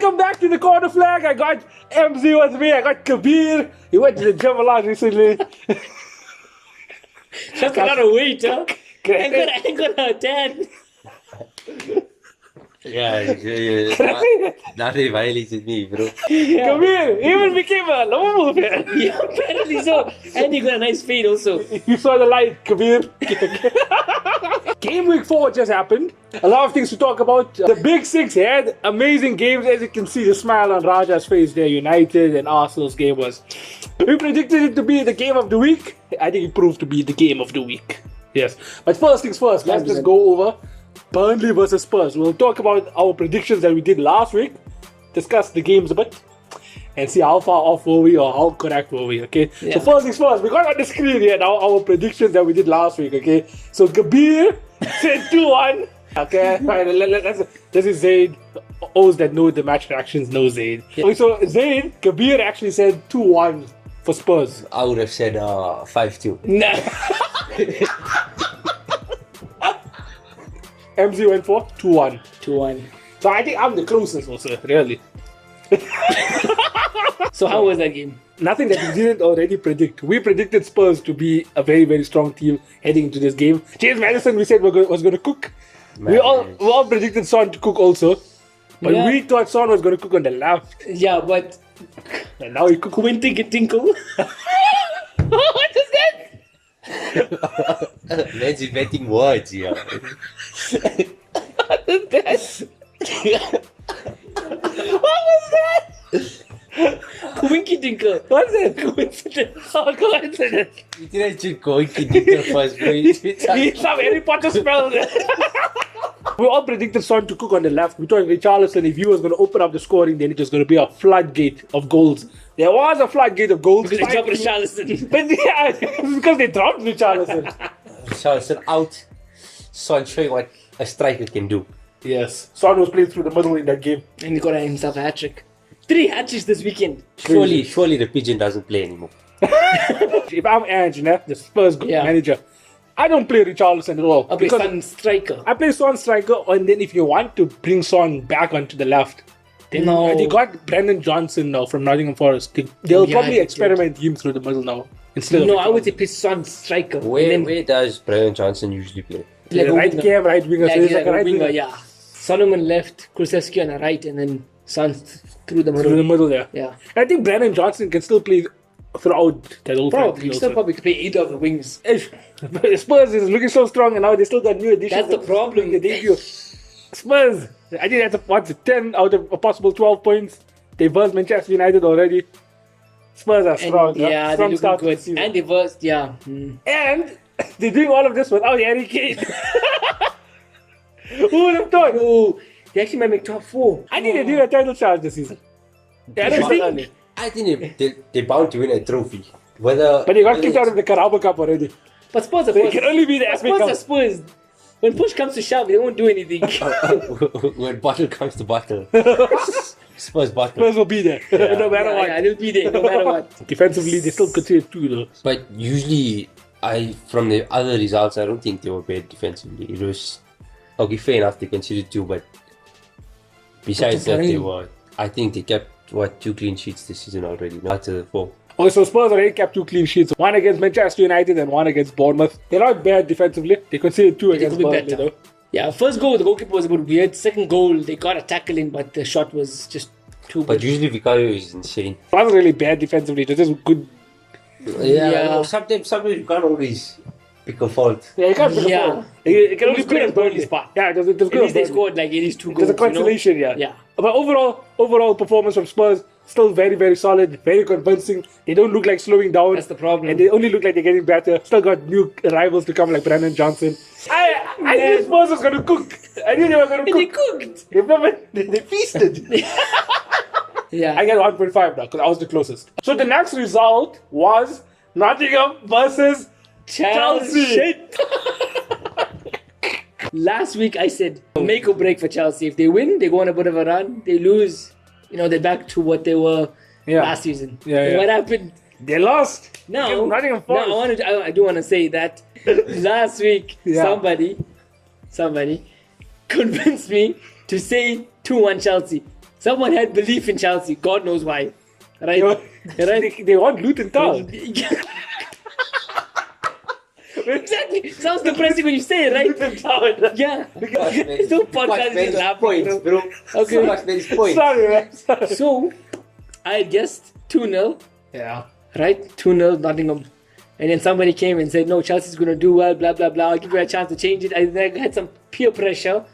Welcome back to the corner flag. I got MZ with me. I got Kabir. He went to the gym a lot recently. That's a lot of weight, huh? I'm gonna tan. Yeah. Nothing violated me, bro. Kabir even became a Liverpool fan. Yeah, apparently so. And you got a nice fade also. You saw the light, Kabir. Game week 4 just happened. A lot of things to talk about. The Big Six had amazing games. As you can see, the smile on Raja's face there. United and Arsenal's game was... We predicted it to be the game of the week. I think it proved to be the game of the week. Yes. But first things first, let's just go over Burnley versus Spurs. We'll talk about our predictions that we did last week. Discuss the games a bit. And see how far off were we or how correct were we, okay? Yeah. So first things first, we got on the screen here now our predictions that we did last week, okay? So Kabir said 2-1. Okay, fine. This is Zayd. Those that know the match reactions know Zayd. Yeah. So Zayd, Kabir actually said 2-1 for Spurs. I would have said 5-2. Nah. MZ went for 2-1. 2-1. So I think I'm the closest also, really. So how was that game? Nothing that we didn't already predict. We predicted Spurs to be a very, very strong team heading into this game. James Madison, we said was going to cook. We all predicted Son to cook also. But we thought Son was going to cook on the left. Yeah, but... And now he cooked. Tinkle. What is that? Man's inventing words here. What is that? What was that? Winky Dinkle. What's that? Coincidence. Oh, coincidence. You didn't choose Koiki Dinker first, bro. He's some Harry Potter spell there. We all predicted Son to cook on the left. We thought Richarlison, if he was going to open up the scoring, then it was going to be a floodgate of goals. There was a floodgate of goals. Because they dropped Richarlison. But yeah, it's because they dropped Richarlison. Richarlison out. Son showing what a striker can do. Yes. Son was playing through the middle in that game. And he got himself a hat-trick. 3 hat-tricks this weekend. Surely the pigeon doesn't play anymore. If I'm Ange, the Spurs manager, I don't play Richarlison at all. I play Son striker. I play Son striker, and then if you want to bring Son back onto the left, then they got Brendan Johnson now from Nottingham Forest. They'll probably experiment him through the middle now. I would say play Son striker. Where does Brendan Johnson usually play? Like right cam, right winger. Like a right winger, yeah. Solomon left, Kulusevski on the right, and then Son through the middle. Through the middle, yeah. Yeah. I think Brendan Johnson can still play throughout that whole probably. He still probably could play either of the wings. Spurs is looking so strong, and now they still got new additions. That's the problem. Spurs, I think that's 10 out of a possible 12 points. They versed Manchester United already. Spurs are strong. Yeah, strong they're looking good. And they versed, yeah. And they're doing all of this without Harry Kane. Who would have thought? Oh, they actually might make top 4. I think they did a title charge this season. I think they're bound to win a trophy. But they got kicked out of the Carabao Cup already. But Spurs are They can only be the FA Cup. Spurs. When push comes to shove, they won't do anything. When bottle comes to bottle. Spurs bottle. Spurs will be there. No matter what. Yeah, they'll be there no matter what. Defensively, they still conceded 2 though. But usually, from the other results, I don't think they were bad defensively. It was... Okay, fair enough, they conceded 2, but besides that, I think they kept, 2 clean sheets this season already, not 4. Okay, so Spurs already kept 2 clean sheets. 1 against Manchester United and 1 against Bournemouth. They're not bad defensively. They conceded 2 against Burnley though. Yeah, first goal, the goalkeeper was a bit weird. Second goal, they got a tackle in, but the shot was just too bad. But usually Vicario is insane. It wasn't really bad defensively. It was just good. Yeah. Sometimes you can't always pick a fault. Yeah, you can't pick a fault. You can only good at Burnley's part. Yeah, it was good. At least they scored like at least 2 goals. There's a consolation, Yeah. But overall performance from Spurs, still very, very solid, very convincing. They don't look like slowing down. That's the problem. And they only look like they're getting better. Still got new rivals to come like Brendan Johnson. I knew Spurs was going to cook. I knew they were going to cook. They cooked. They feasted. Yeah. I get 1.5 now because I was the closest. So the next result was Nottingham versus Chelsea. Last week I said make or break for Chelsea. If they win, they go on a bit of a run. They lose, they're back to what they were last season. What happened? They lost. No, Nottingham Forest. I do want to say that last week somebody convinced me to say 2-1 Chelsea. Someone had belief in Chelsea. God knows why. Right? Right? They want Luton Town. Exactly. Sounds depressing when you say it, right? Luton Town. Yeah. There's no podcast is laughing, points, bro. Okay. So much many points. Sorry, man. Sorry. So, I guessed 2-0, Yeah. right? 2-0 Nottingham. And then somebody came and said, no, Chelsea's going to do well, blah, blah, blah. I'll give you a chance to change it. I then had some peer pressure.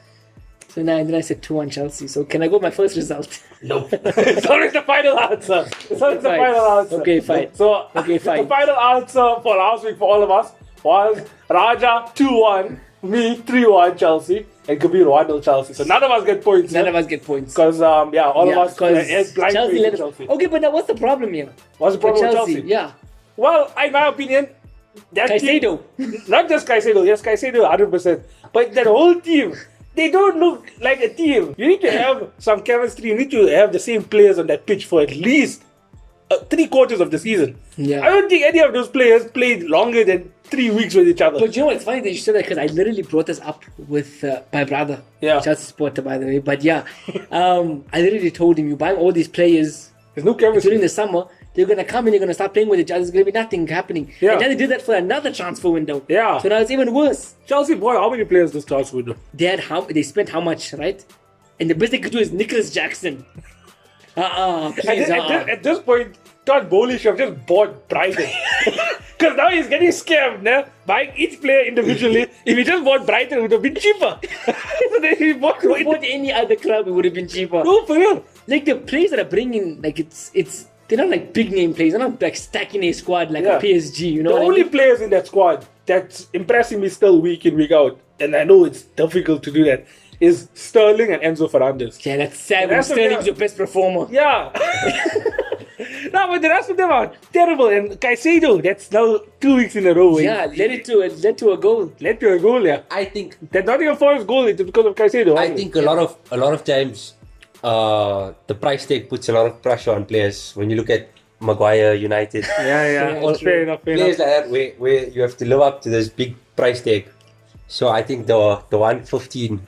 So now and then I said 2-1 Chelsea. So can I go with my first result? No. It's always the final answer. It's always the Fine. final answer. Okay, fine. So, Okay, fine. the final answer for last week for all of us was Raja 2-1, me 3-1 Chelsea, and Kabir 1-0 Chelsea. So none of us get points. None of us get points. Because, all of us because blind Chelsea faith let in us. Chelsea. Okay, but now what's the problem here? What's the problem For with Chelsea? Yeah. Well, in my opinion, that Caicedo. team, not just Caicedo, yes, Caicedo 100%, but that whole team, they don't look like a team. You need to have some chemistry, you need to have the same players on that pitch for at least 3/4 of the season. Yeah. I don't think any of those players played longer than 3 weeks with each other. But you know what? It's funny that you said that because I literally brought this up with my brother. Yeah. Chelsea supporter, by the way. But yeah, I literally told him, you're buying all these players There's no chemistry. during the summer. They're going to come and they're going to start playing with each other. There's going to be nothing happening. Yeah. And then they did that for another transfer window. Yeah. So now it's even worse. Chelsea bought how many players this transfer window? They spent how much, right? And the best they could do is Nicholas Jackson. Please, At this point, Todd Bowley should have just bought Brighton. Because now he's getting scammed, nah? Buying each player individually. If he just bought Brighton, it would have been cheaper. So then he bought If bought any other club, it would have been cheaper. No, for real. Like the players that are bringing, like they're not like big name players. They're not like stacking a squad like Yeah. a PSG. You know The what I only mean? players in that squad that's impressing me still week in, week out, and I know it's difficult to do that, is Sterling and Enzo Fernandez. Yeah, that's sad. The When rest of Sterling's them- your best performer. Yeah. No, but the rest of them are terrible. And Caicedo, that's now 2 weeks in a row. Yeah, led to a goal. Led to a goal, yeah. I think That Nottingham Forest goal is because of Caicedo. I think a lot of times the price tag puts a lot of pressure on players. When you look at Maguire United, Yeah. All Fair enough. players like that where you have to live up to this big price tag. So I think the 115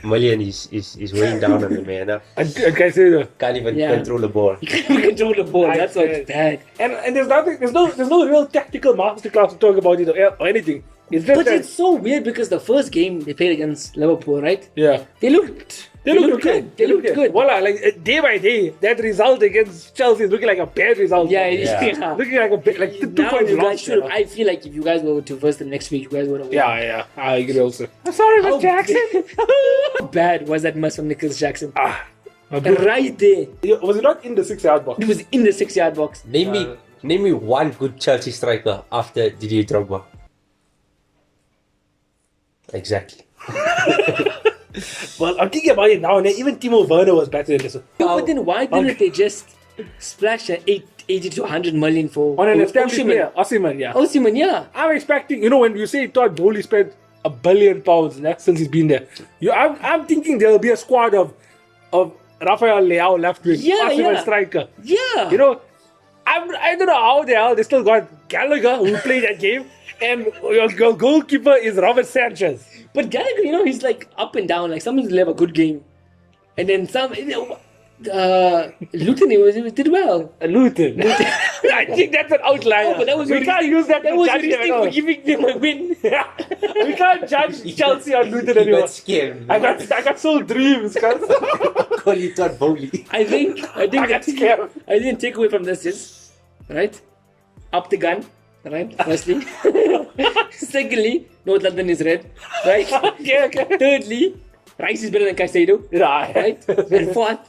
million is weighing down on the man. And Caicedo. Can't even Yeah. control the ball. You can't even control the ball. I That's what's said- bad. And there's no real tactical masterclass to talk about it or anything. It's just But that, it's so weird because the first game they played against Liverpool, right? yeah. They looked good. They looked good. Voila, like day by day, that result against Chelsea is looking like a bad result. Yeah, Yeah. yeah. Looking like a bad, like 2 Now points you guys lost. should. I feel like if you guys were to verse them next week, you guys would have. Yeah, I agree also. I'm sorry, How Miss Jackson. How bad was that mess from Nicholas Jackson? A good- Right there. Was it not in the 6-yard box? It was in the 6-yard box. Name me one good Chelsea striker after Didier Drogba. Exactly. Well, I'm thinking about it now, and even Timo Werner was better than this. But then why didn't they just splash 80 to 100 million for On an established Osimhen? player, Osimhen, yeah. Osimhen, yeah. I'm expecting, when you say Todd Bowley spent £1 billion since he's been there, I'm thinking there'll be a squad of Rafael Leao left wing, Yeah, Osimhen yeah. striker. Yeah. I don't know how the hell they still got Gallagher who played that game, and your goalkeeper is Robert Sanchez. But Gallagher, he's like up and down. Like sometimes he'll have a good game, and then some. Luton, he did well. Luton. I think that's an outlier. Oh, but that was we your can't use that That to was judge your them at reason all. for giving them a win. Yeah. We can't judge Chelsea on Luton You anymore. got scared. I got soul dreams, cuz. Call you Todd Bowley. I think I got scared. I didn't take away from this is right. Up the gun, right? Firstly, secondly, North London is red, right? Okay. Thirdly, Rice is better than Caicedo, Yeah. right? And fourth,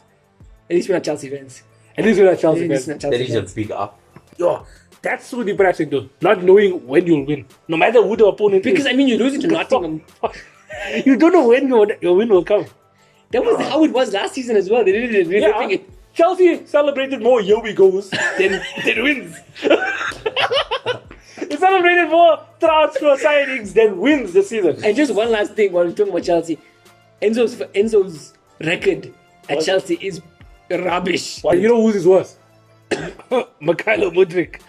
at least we're not Chelsea fans. At least we're not At Chelsea least fans. we're not That Chelsea is a fans. big up. Yo, that's so depressing though. Not knowing when you'll win. No matter who the opponent Because is. I mean, you're losing to Nottingham. You don't know when your win will come. That was how it was last season as well. They didn't really Yeah. think it. Chelsea celebrated more here we goes than wins. They celebrated more transfer signings than wins this season. And just one last thing while we're talking about Chelsea, Enzo's record at What? Chelsea is rubbish. Well, you know who's his worst? Mikhailo Mudryk.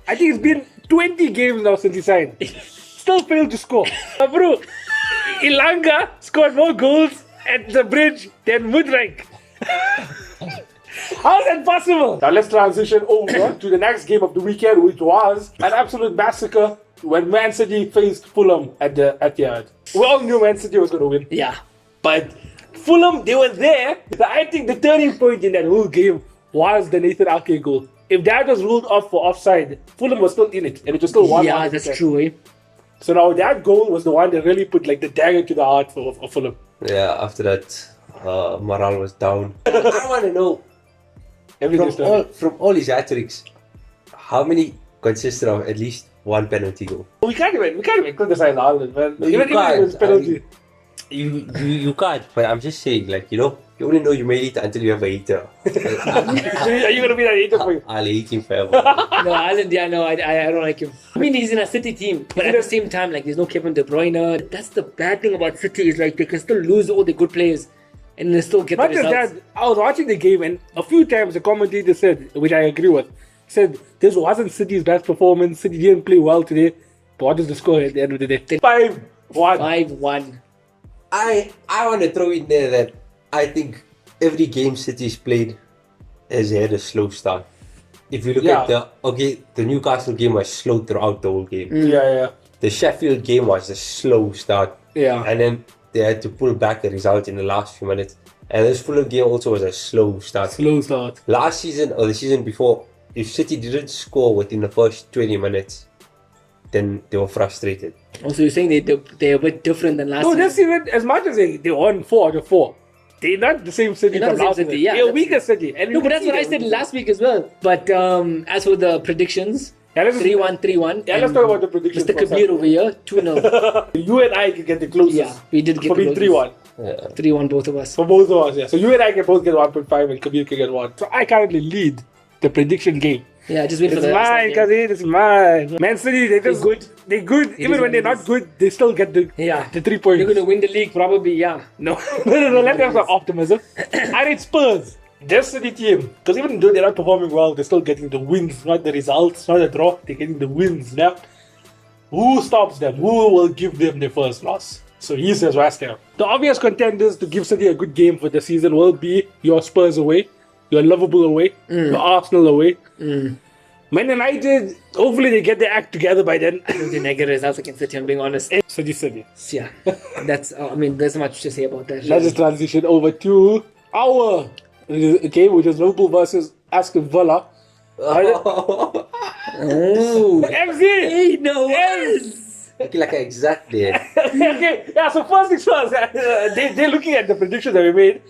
I think it's been 20 games now since he signed. Still failed to score. Bro, Ilanga scored more goals at the bridge than Mudryk. How is that possible? Now let's transition over to the next game of the weekend, which was an absolute massacre when Man City faced Fulham at the Etihad. We all knew Man City was going to win. Yeah. But Fulham, they were there. I think the turning point in that whole game was the Nathan Ake goal. If that was ruled off for offside, Fulham was still in it, and it was still 1-1. Yeah, that's true, eh? So now that goal was the one that really put like the dagger to the heart for Fulham. Yeah, after that, morale was down. I want to know, from all his hat-tricks, how many consisted of at least one penalty goal? We can't even criticize Ireland, man. No, even if it was penalty. You can't, but I'm just saying, like, you know, you only know you made it until you have a hater. Are you going to be that hater for you? I'll hate him forever. No, Ireland, yeah, no, I don't like him. I mean, he's in a City team, but at the same time, like, there's no Kevin De Bruyne. That's the bad thing about City is, like, they can still lose all the good players and they still get Not the just results. that, I was watching the game and a few times the commentator said, which I agree with, said this wasn't City's best performance. City didn't play well today. But what is the score at the end of the day? 5-1. 5-1. I want to throw in there that I think every game City's played has had a slow start. If you look at the Newcastle game was slow throughout the whole game. Yeah. The Sheffield game was a slow start. Yeah. And then they had to pull back the result in the last few minutes. And this Fulham game also was a slow start. Slow start. Last season or the season before, if City didn't score within the first 20 minutes, then they were frustrated. Also, you're saying they're a bit different than last No, time. this season, as much as they won 4 out of 4, they're not the same City They're not from the same last City, season. yeah, They're a that's weaker City. And No, but that's what I said last week as well. But as for the predictions, 3-1, 3-1. Yeah, let's talk about the predictions. Mr. Kabir over here, 2-0. You and I can get the closest. Yeah, we did get for the me, closest. 3-1. 3-1, both of us. For both of us, yeah. So you and I can both get 1.5 and Kabir can get 1. So I currently lead the prediction game. Yeah, just wait for It's the mine, Kazid, it's mine. Man City, they're good. They're good. Even when they're not good, they still get the 3 points. They're going to win the league, probably, yeah. No, let's have some optimism. I rate Spurs. This City team, because even though they're not performing well, they're still getting the wins, not the results, not the draw. They're getting the wins now. Who stops them? Who will give them the first loss? So he says West Ham. The obvious contenders to give City a good game for the season will be your Spurs away, your Liverpool away, your Arsenal away. Man United, hopefully they get their act together by then. I don't think they get results against City, I'm being honest. City. Yeah, that's, there's much to say about that. Let's just transition over to our game, which is Liverpool versus Aston Villa. Oh, MC! hey, Nawaaz! Looking like an exact there. Okay, yeah, so first things first, they're looking at the predictions that we made.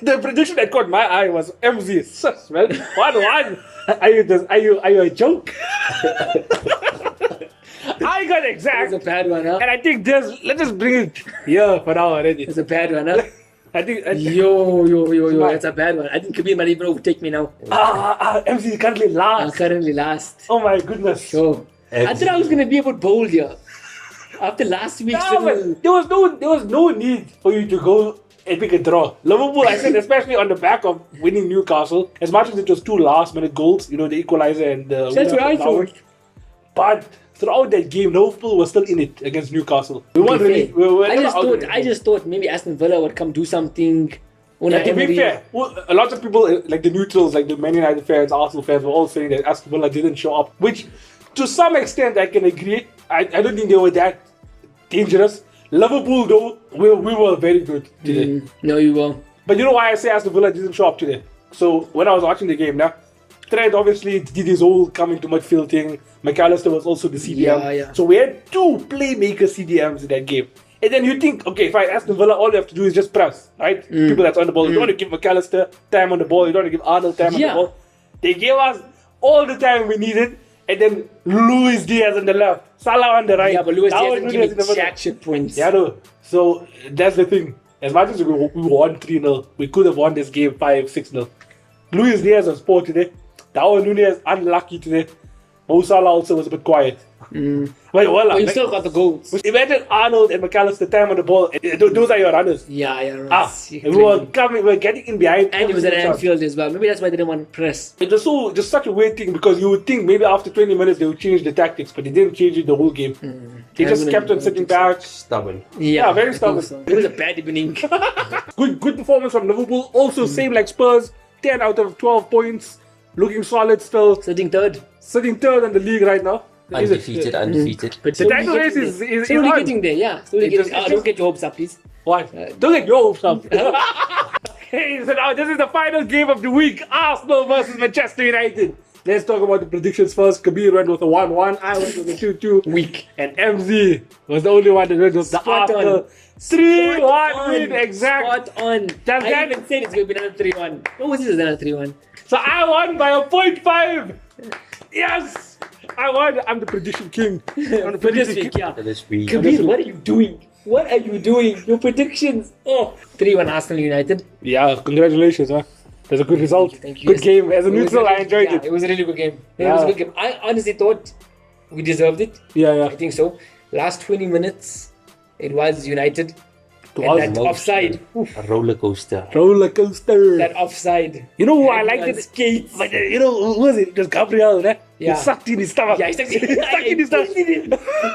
The prediction that caught my eye was MZ. Sus, man. 1-1. Are you a joke? I got exact. It's a bad one, huh? And I think let's just bring it here for now already. It's a bad one, huh? I think Yo, that's a bad one. I think Kabir might even overtake me now. MZ is currently I'm last. currently last. Oh my goodness. Yo, I thought I was gonna be a bit bold here. After last week's No, but there was no need for you to go and pick a draw. Liverpool, I said, especially on the back of winning Newcastle, as much as it was 2 last-minute goals, the equalizer and the That's winner what I from thought. But throughout that game, Liverpool was still in it against Newcastle. We weren't Okay, really. We were I never just out of thought. it. I just thought maybe Aston Villa would come do something. Yeah, to be fair, a lot of people, like the neutrals, like the Man United fans, Arsenal fans, were all saying that Aston Villa didn't show up, which to some extent I can agree. I don't think they were that dangerous. Liverpool, though, we were very good today. No, you won't. But you know why I say Aston Villa didn't show up today? So when I was watching the game now, Trent obviously did his whole coming to midfield thing. McAllister was also the CDM. Yeah. So we had 2 playmaker CDMs in that game. And then you think, okay, if I Aston Villa, all you have to do is just press, right? People that's on the ball. You don't want to give McAllister time on the ball. You don't want to give Arnold time on the ball. They gave us all the time we needed. And then Luis Diaz on the left, Salah on the right. Yeah, but Luis Diaz Darwin didn't Núñez give in the me middle. jack shit points. Yeah, no. So that's the thing. As much as we won 3-0, we could have won this game 5-6-0. Luis Diaz was poor today. Darwin Núñez unlucky today. Mo Salah also was a bit quiet. But you still got the goals. Imagine Arnold and McAllister time on the ball. Those are your runners. Yeah, right. We were getting in behind. And it was at Anfield as well. Maybe that's why they didn't want to press. It was just such a weird thing because you would think maybe after 20 minutes they would change the tactics, but they didn't change it the whole game. He just kept on sitting back. Stubborn. Yeah, very I think stubborn. so. It was a bad evening. Good performance from Liverpool. Also, same like Spurs. 10 out of 12 points. Looking solid still. Sitting third. Sitting third in the league right now. Undefeated. But The title race is slowly on. getting there, yeah. Slowly It getting, just- don't get your hopes up, please. What? Don't get your hopes up. Hey, so now this is the final game of the week. Arsenal versus Manchester United. Let's talk about the predictions first. Kabir went with a 1-1. I went with a 2-2. Weak. And MZ was the only one that went with the Spot on. Arsenal 3-1 win. Exact. Spot on. That's I that. even said it's going to be another 3-1. What was this another 3-1? So I won by a 0.5. Yes. I won. I'm the prediction king. I'm the For this prediction week, king. yeah. This week. Kabir, what are you doing? What are you doing? Your predictions. Oh, 3-1 Arsenal United. Yeah, congratulations, man. That's a good result. Thank you. Good game. As a It was neutral, I enjoyed yeah, it. It was a really good game. It Yeah. was a good game. I honestly thought we deserved it. Yeah, I think so. Last 20 minutes, it was United. It And was that offside. Oof, A roller coaster. roller coaster. that offside. You know who I liked Everyone it? skates. But you know who was it? It was Gabriel, right? Yeah. He sucked in his stomach. Yeah, exactly. Stuck in his stomach.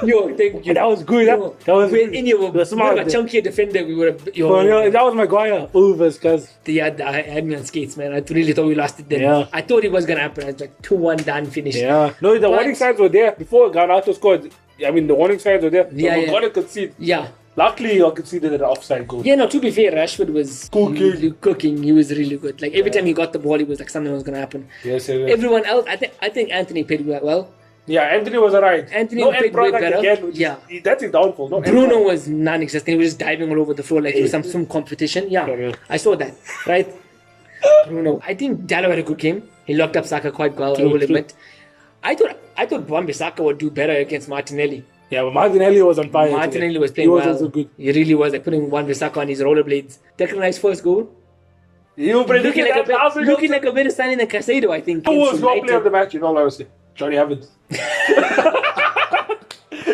Yo, thank you. That was good. Huh? Yo, That was when any of the a smart. chunkier defender, we would have. Yo, Well, you know, that was Maguire. Overs, cuz. I had me on skates, man. I really thought we lost it then. Yeah. I thought it was gonna happen. I was like 2-1 done, finished. Yeah. No, the But- warning signs were there before Garnacho scored. I mean, the warning signs were there. So Yeah, yeah. Maguire conceded. Yeah. Luckily, he conceded an offside goal. Yeah, no, to be fair, Rashford was cooking. He was really good. Like every time he got the ball, it was like something was gonna happen. Yes, yes. Everyone else, I think Anthony played well. Yeah, Anthony was alright. Anthony no played end product way better. again. Yeah. That's his downfall. No end Bruno product. was non-existent. He was just diving all over the floor like it was some competition. Yeah, Yeah. I saw that. Right, Bruno. I think Dallo had a good game. He locked up Saka quite well. I will True. admit. I thought Wan-Bissaka would do better against Martinelli. Yeah, but Martinelli was on fire. Martinelli today. was playing He was well. also good. He really was. Like putting Wan-Bissaka on his rollerblades. Declan Rice's first goal. You predicted Looking like that last week. looking like a better signing than Casado, I think. Who was against your player United. of the match, in all honesty? Johnny Evans.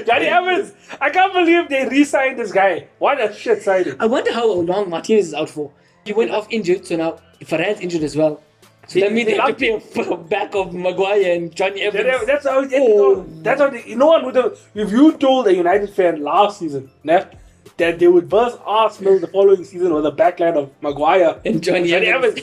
Johnny Evans! I can't believe they re-signed this guy. What a shit signing. I wonder how long Martinez is out for. He went off injured, so now Varane's injured as well. So that means they have to play a back of Maguire and Johnny Evans. That's how. Oh. That's how. No one would have. If you told a United fan last season, nah, that they would burst Arsenal the following season with a backline of Maguire And Johnny Evans.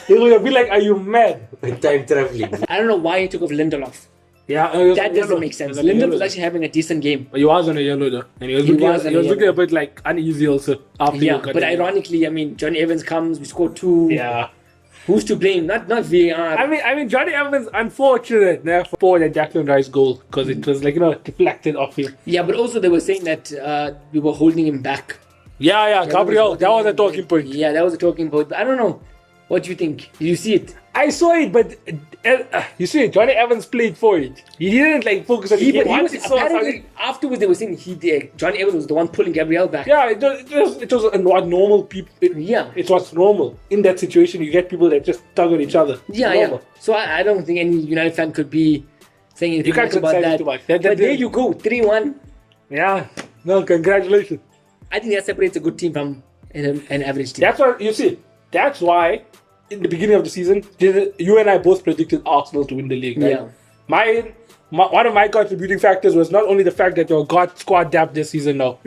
they would have been like, "Are you mad?" Time traveling. I don't know why he took off Lindelof. Yeah, That doesn't make sense. Lindelof was actually having a decent game. But he was on a yellow though, and he was He looking. was on He a was looking yellow. a bit like uneasy also after. Yeah, he got but the yellow. ironically, I mean, Johnny Evans comes, we scored 2. Yeah. Who's to blame? Not VAR. I mean, Johnny Evans unfortunate for the Declan Rice goal because it was like deflected off him. Yeah, but also they were saying that we were holding him back. Yeah, Gabriel, that was a talking point. Yeah, that was a talking point. But I don't know. What do you think? Did you see it? I saw it, but you see, Johnny Evans played for it. He didn't like focus on the game. But he Once was, he saw apparently, something- afterwards they were saying Johnny Evans was the one pulling Gabriel back. Yeah, it was what normal people. Yeah. It was normal in that situation. You get people that just tug on each other. Yeah, Normal. yeah. So I don't think any United fan could be saying anything You can't about criticize that. too much. But there you go, 3-1. Yeah. No, congratulations. I think that separates a good team from an average team. That's why you see. That's why in the beginning of the season, you and I both predicted Arsenal to win the league. Right? Yeah. One of my contributing factors was not only the fact that you got squad depth this season now,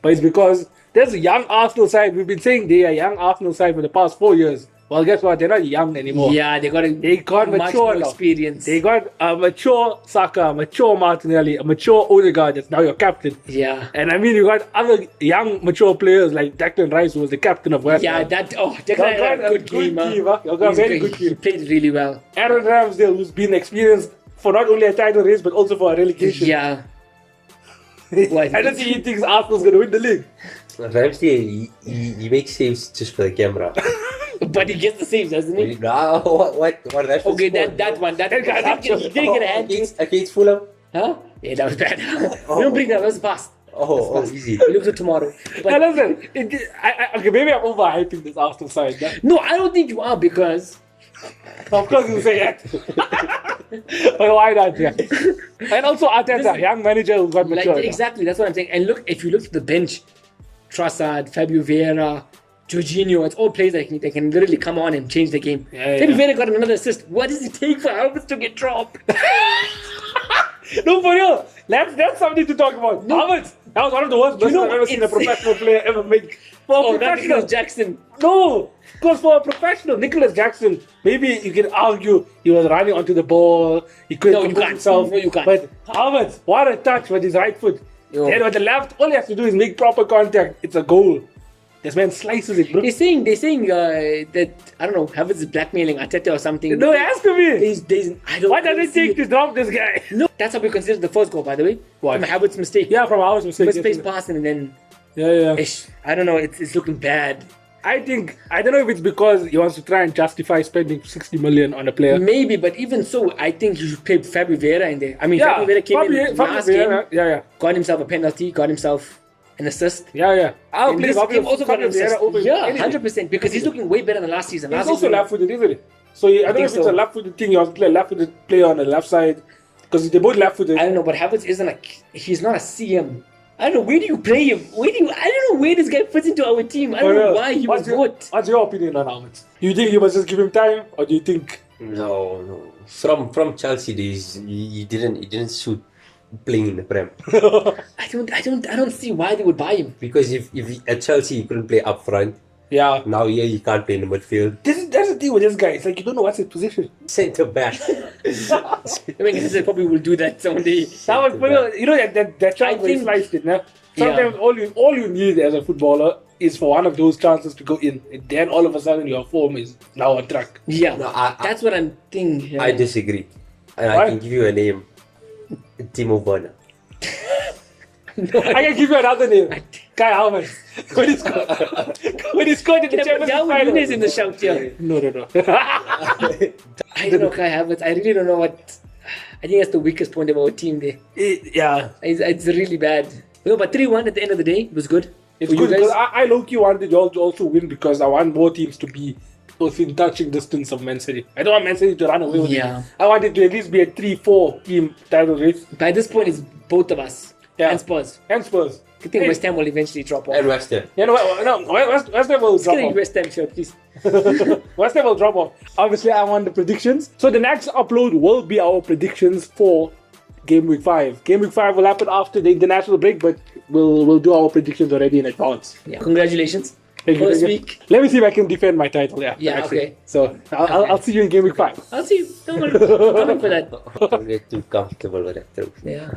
but it's because there's a young Arsenal side. We've been saying they are a young Arsenal side for the past 4 years. Well, guess what? They're not young anymore. Yeah, they got mature much more now. experience. They got a mature Saka, a mature Martinelli, a mature Odegaard that's now your captain. Yeah. And I mean, you got other young, mature players like Declan Rice, who was the captain of West Yeah, Ham. Declan had a good game. You got a very good He team. played really well. Aaron Ramsdale, who's been experienced for not only a title race, but also for a relegation. Yeah. I don't think he thinks Arsenal's going to win the league. Ramsey, he makes saves just for the camera. But he gets the saves, doesn't he? What? Rashford Okay, scored? that one. That he didn't get a hand. Against Fulham? Huh? Yeah, that was bad. We don't bring that. That was fast. Oh, easy. We look to tomorrow. Now But listen, okay, maybe I'm overhyping this Arsenal side. Yeah? no, I don't think you are because Of course you say that. But why not? Yeah. And also Arteta, young manager who got mature. exactly that's what I'm saying. And look, if you look at the bench, Trossard, Fabio Vieira, Jorginho, it's all players that can literally come on and change the game. Yeah, Fabio yeah. Vieira got another assist. What does it take for Alves to get dropped? No, for real. That's something to talk about. Havertz. That was one of the worst bursts I've ever seen a professional player ever make. For a professional. Nicholas Jackson. No, because for a professional, Nicholas Jackson, maybe you can argue he was running onto the ball, he couldn't compose himself. No, you can't. But Havertz, what a touch with his right foot. Yo. Then with the left, all he has to do is make proper contact. It's a goal. This man slices it, bro. They're saying that, I don't know, Havertz is blackmailing Arteta or something. No, it has to be. Why does it take to drop this guy? No, that's how we consider the first goal, by the way. What? From Havertz's mistake. Yeah, from Havertz's mistake. Misplaced passing and then... Yeah. I don't know, it's looking bad. I don't know if it's because he wants to try and justify spending 60 million on a player. Maybe, but even so, I think you should play Fabio Vieira in there. I mean, Fabio Vieira came in last game, got himself a penalty, got himself an assist. Yeah. I'll play Fabio also got an assist. Yeah, anything. 100%, because he's looking way better than last season. He's also left-footed, isn't he? So I don't know if it's a left-footed thing. He wants to play a left-footed player on the left side. Because they're both left-footed. I don't know, but Havertz he's not a CM. I don't know, where do you play him? I don't know where this guy fits into our team. I don't know why he was what. What's your opinion on Havertz? Do you think you must just give him time, or do you think... No. From Chelsea days, he didn't suit playing in the Prem. I don't see why they would buy him. Because if at Chelsea he couldn't play up front. Yeah. Now he can't play in the midfield. That's the thing with this guy. It's like you don't know what's his position. Centre back. I mean, they probably will do that someday. That was, you know that chance where he sliced it, no? Sometimes all you need as a footballer is for one of those chances to go in, and then all of a sudden your form is now on track. Yeah, no, that's what I'm thinking. Yeah. I disagree, and I can give you a name: Timo Werner. I can give you another name: Kai Havertz. When he scored in the Champions League final. in the shout here. No. I don't know Kai Havertz. I really don't know what. I think that's the weakest point of our team there. It's really bad. No, but 3-1 at the end of the day was good. It's good because I low-key wanted y'all to also win because I want more teams to be within touching distance of Man City. I don't want Man City to run away with it. I want it to at least be a 3-4 team title race. By this point, it's both of us. And Spurs. I think West Ham will eventually drop off. And West Ham. West Ham will drop off. West Ham shirt, please. West Ham will drop off. Obviously, I want the predictions. So the next upload will be our predictions for Game Week 5. Game Week 5 will happen after the international break, but we'll do our predictions already in advance. Yeah. Congratulations. First week. Let me see if I can defend my title. Yeah, okay. So I'll see you in Game Week 5. I'll see you. Don't worry. I'm coming for that. Don't get too comfortable with that. Yeah.